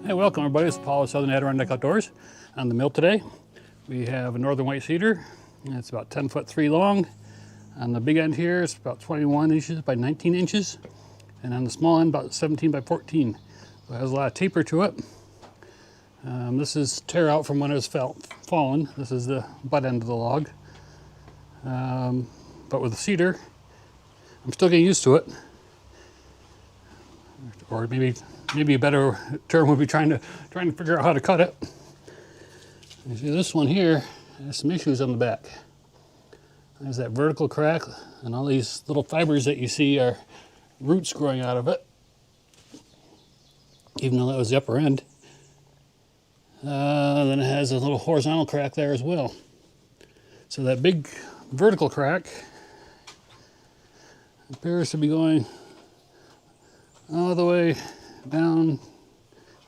Hey, welcome everybody. It's Paul with Southern Adirondack Outdoors. On the mill today, we have a northern white cedar. It's about 10'3" long. On the big end here, it's about 21 inches by 19 inches. And on the small end, about 17 by 14. So it has a lot of taper to it. This is tear out from when it was fallen. This is the butt end of the log. But with the cedar, I'm still getting used to it. Or maybe a better term would be trying to figure out how to cut it. You see this one here has some issues on the back. There's that vertical crack, and all these little fibers that you see are roots growing out of it, even though that was the upper end. Then it has a little horizontal crack there as well. So that big vertical crack appears to be going all the way down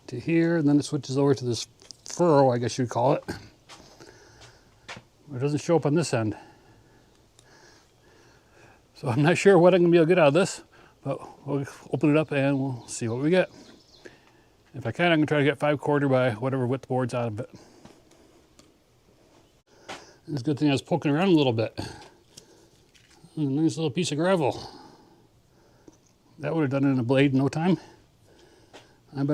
to here, and then it switches over to this furrow, I guess you'd call it. It doesn't show up on this end. So I'm not sure what I'm going to be able to get out of this, but we'll open it up and we'll see what we get. If I can, I'm going to try to get 5/4 by whatever width board's out of it. It's a good thing I was poking around a little bit. A nice little piece of gravel. That would have done it in a blade in no time. I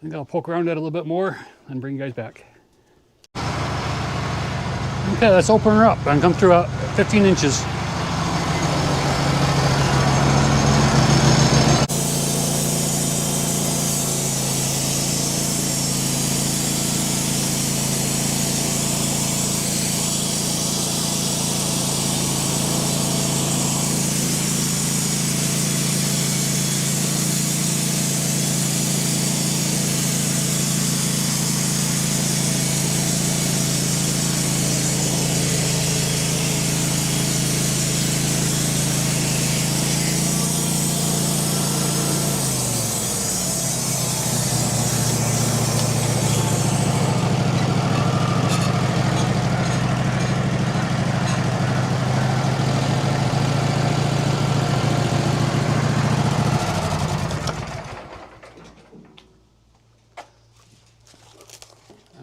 think I'll poke around that a little bit more and bring you guys back. Okay, let's open her up and come through 15 inches.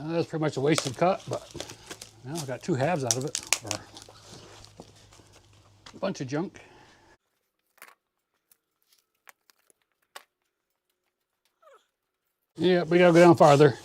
That's pretty much a wasted cut, but now I got 2 halves out of it, or a bunch of junk. Yeah, we gotta go down farther.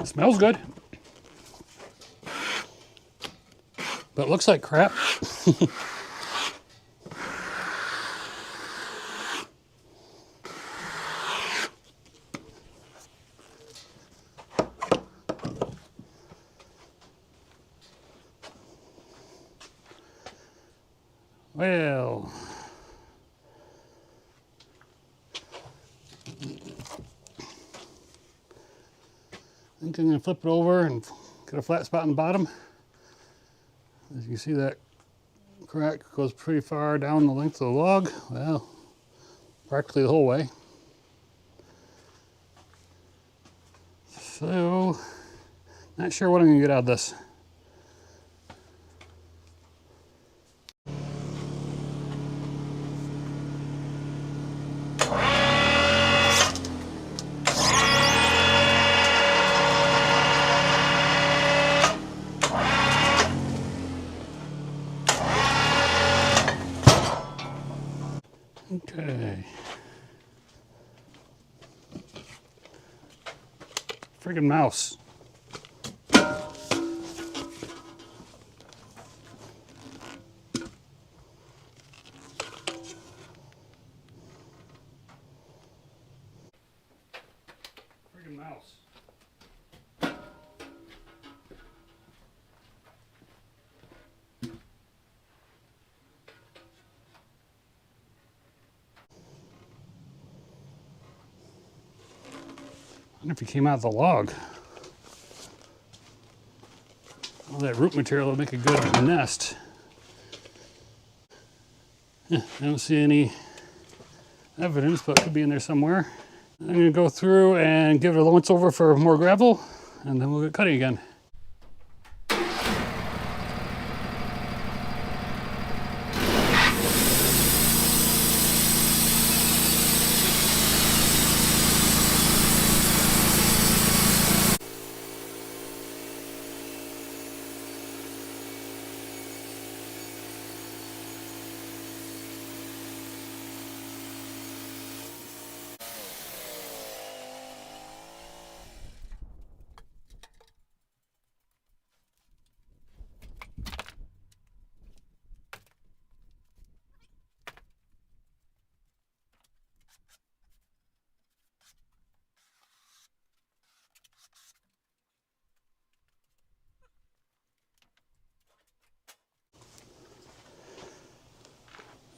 It smells good, but it looks like crap. Well, I think I'm going to flip it over and get a flat spot on the bottom. As you can see, that crack goes pretty far down the length of the log. Well, practically the whole way. So, not sure what I'm going to get out of this. Okay. Friggin' mouse. wonder if he came out of the log. All that root material will make a good nest. Yeah, I don't see any evidence, but it could be in there somewhere. I'm going to go through and give it a once over for more gravel, and then we'll get cutting again.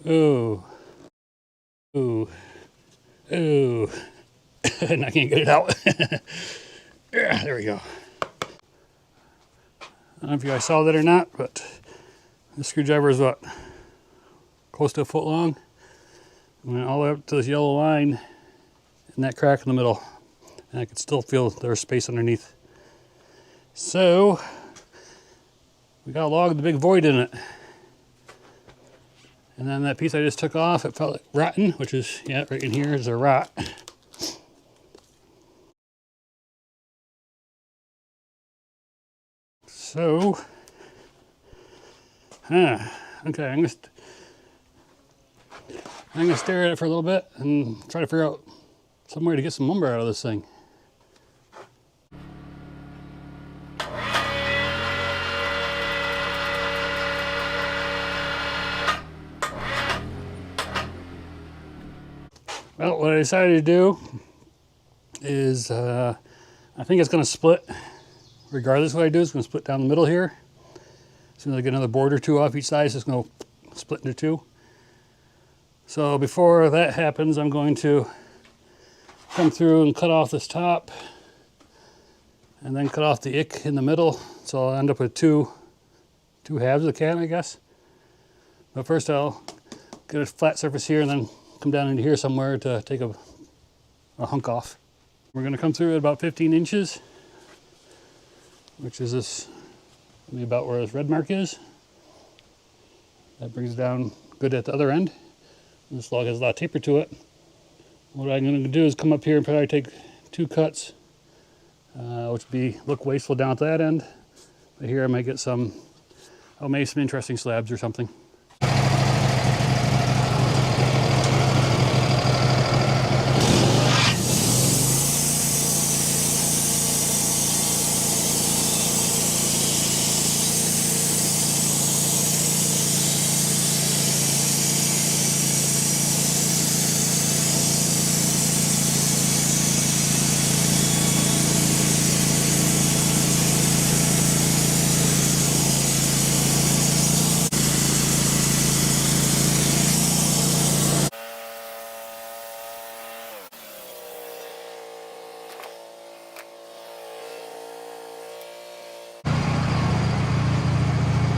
Ooh. Ooh. Ooh. And I can't get it out. Yeah, there we go. I don't know if you guys saw that or not, but this screwdriver is what? Close to a foot long. Went all the way up to this yellow line and that crack in the middle. And I could still feel there's space underneath. So, we got a log with a big void in it. And then that piece I just took off, it felt like rotten, which is, yeah, right in here is a rot. So, okay, I'm gonna stare at it for a little bit and try to figure out some way to get some lumber out of this thing. Well, what I decided to do is, I think it's going to split. Regardless of what I do, it's going to split down the middle here. As soon as I get another board or two off each side, it's just going to split into two. So before that happens, I'm going to come through and cut off this top, and then cut off the ick in the middle. So I'll end up with two halves of the can, I guess. But first I'll get a flat surface here and then come down into here somewhere to take a hunk off. We're going to come through at about 15 inches, which is this, maybe about where this red mark is. That brings it down good at the other end. This log has a lot of taper to it. What I'm going to do is come up here and probably take 2 cuts, which would look wasteful down at that end. But here I might get some, maybe some interesting slabs or something.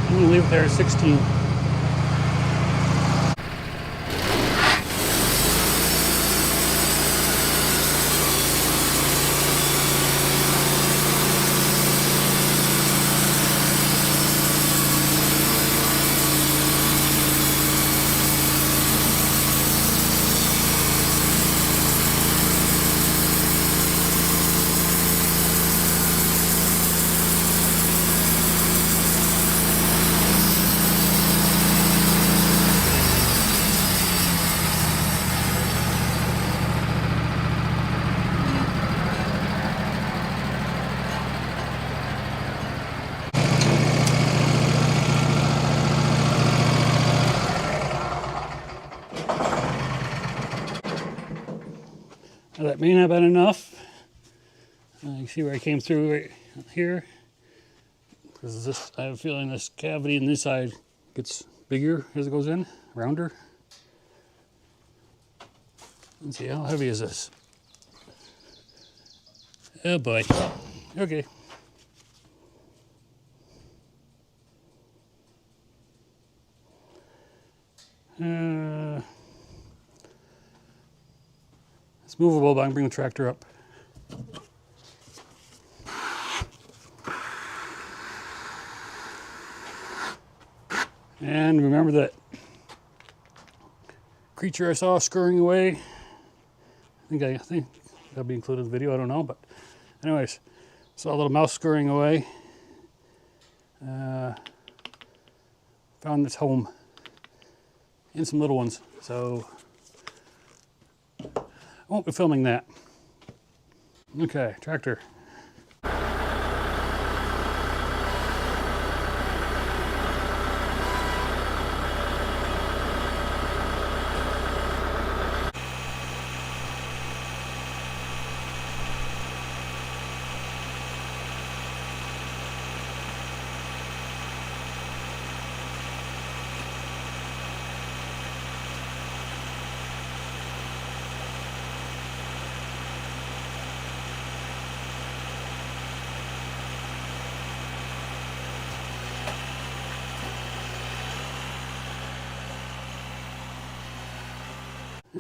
I'm going to leave it there at 16. Now that may not have been enough. You see where I came through right here? Because this, I have a feeling this cavity in this side gets bigger as it goes in, rounder. Let's see, how heavy is this? Oh boy. Okay. It's movable, but I can bring the tractor up. And remember that creature I saw scurrying away. I think that'll be included in the video, I don't know, but anyways, saw a little mouse scurrying away. Found its home and some little ones, so I won't be filming that. Okay, tractor.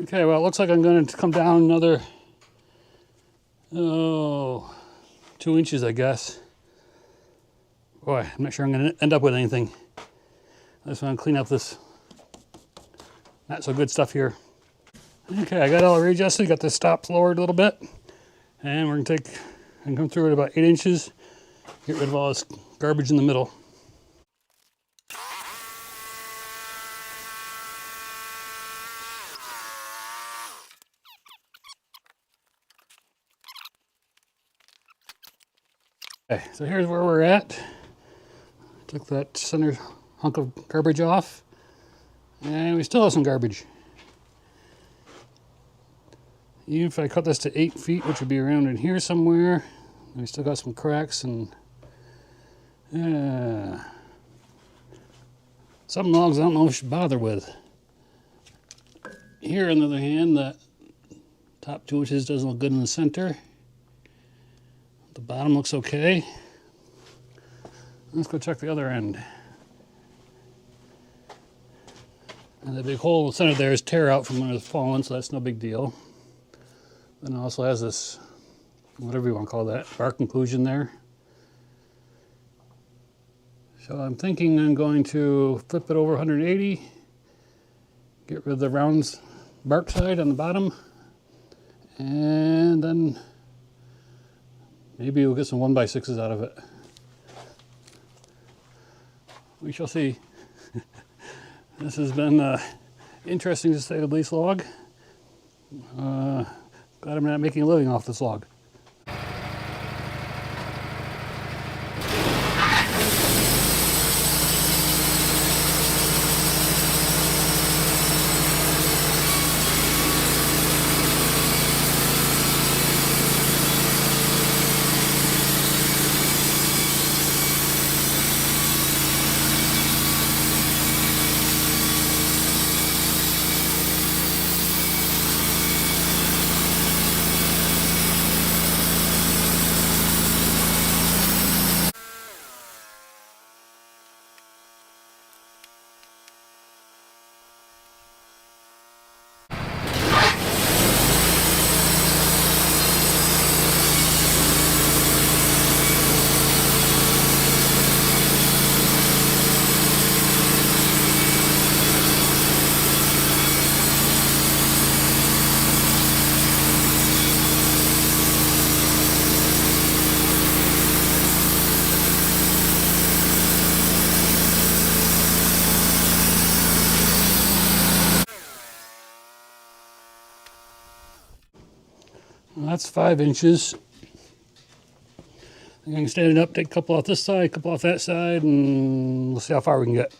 Okay, well, it looks like I'm going to come down another, 2 inches, I guess. Boy, I'm not sure I'm going to end up with anything. I just want to clean up this not so good stuff here. Okay, I got it all readjusted, got the stops lowered a little bit, and we're going to take and come through at about 8 inches, get rid of all this garbage in the middle. Okay, so here's where we're at. Took that center hunk of garbage off, and we still have some garbage. Even if I cut this to 8 feet, which would be around in here somewhere, we still got some cracks and some logs I don't know if I should bother with. Here, on the other hand, the top 2 inches doesn't look good in the center. The bottom looks okay. Let's go check the other end. And the big hole in the center there is tear out from when it was fallen, so that's no big deal. Then it also has this, whatever you want to call that, bark inclusion there. So I'm thinking I'm going to flip it over 180, get rid of the round bark side on the bottom, and then maybe we'll get some 1x6s out of it. We shall see. This has been interesting to say the least log. Glad I'm not making a living off this log. Well, that's 5 inches. I can stand it up, take a couple off this side, a couple off that side, and we'll see how far we can get.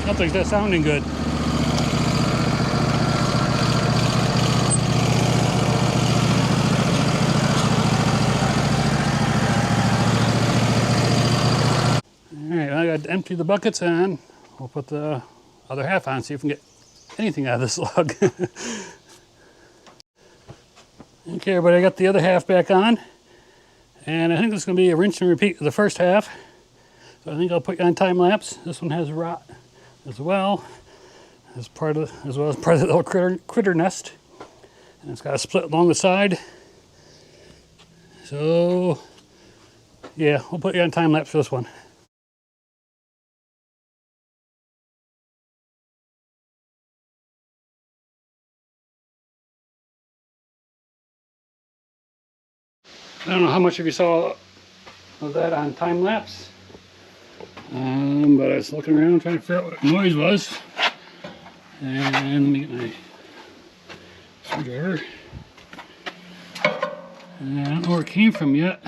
Nothing's not sounding good. Alright, I got to empty the buckets and we'll put the other half on, see if we can get anything out of this log. Okay, everybody, I got the other half back on. And I think this is going to be a rinse and repeat of the first half. So I think I'll put you on time lapse. This one has rot as well as part of the little critter nest. And it's got a split along the side. So yeah, we'll put you on time lapse for this one. I don't know how much of you saw of that on time lapse, but I was looking around trying to figure out what the noise was. And let me get my screwdriver. And I don't know where it came from yet.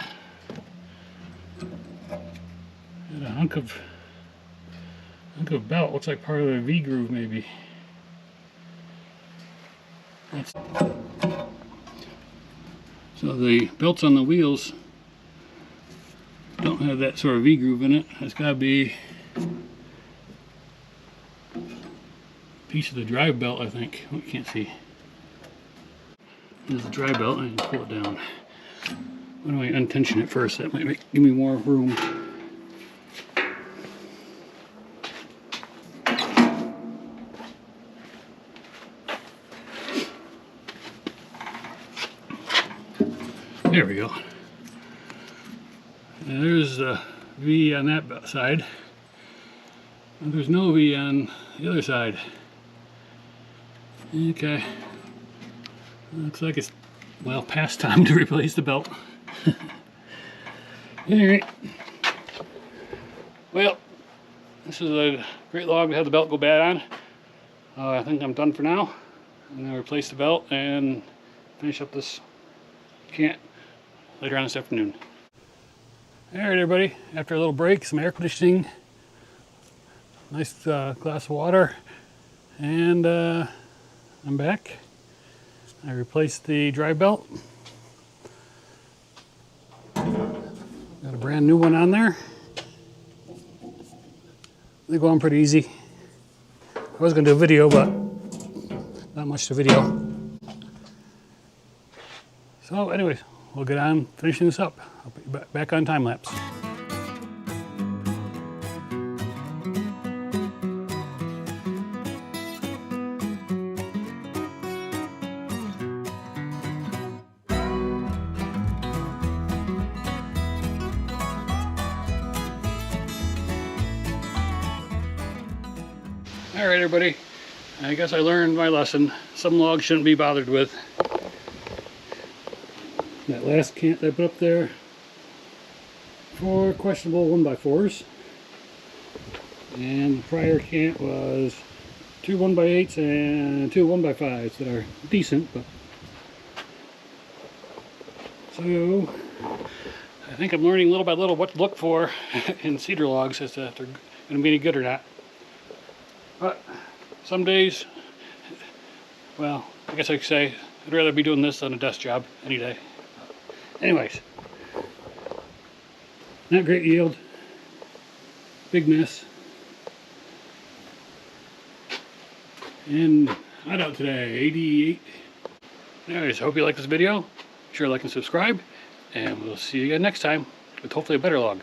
Got a hunk of belt. Looks like part of the V groove maybe. That's So the belts on the wheels don't have that sort of V groove in it. It's got to be a piece of the drive belt, I think. Oh, you can't see. There's the drive belt, and I can pull it down. Why don't I untension it first? That might give me more room. There we go. And there's the V on that side. And there's no V on the other side. Okay. Looks like it's, well, past time to replace the belt. Alright. Well, this is a great log to have the belt go bad on. I think I'm done for now. I'm going to replace the belt and finish up this cant later on this afternoon. Alright, everybody, after a little break, some air conditioning, nice glass of water, and I'm back. I replaced the drive belt. Got a brand new one on there. They go on pretty easy. I was going to do a video, but not much to video. So anyways, we'll get on finishing this up. I'll put you back on time lapse. Alright, everybody, I guess I learned my lesson. Some logs shouldn't be bothered with. That last cant I put up there, 4 questionable 1x4s, and the prior cant was 2 1x8s and 2 1x5s that are decent, but so I think I'm learning little by little what to look for in cedar logs as to if they're going to be any good or not. But some days, well, I guess I could say I'd rather be doing this than a desk job any day. Anyways, not great yield, big mess, and hot out today, 88. Anyways, I hope you like this video. Be sure to like and subscribe, and we'll see you again next time with hopefully a better log.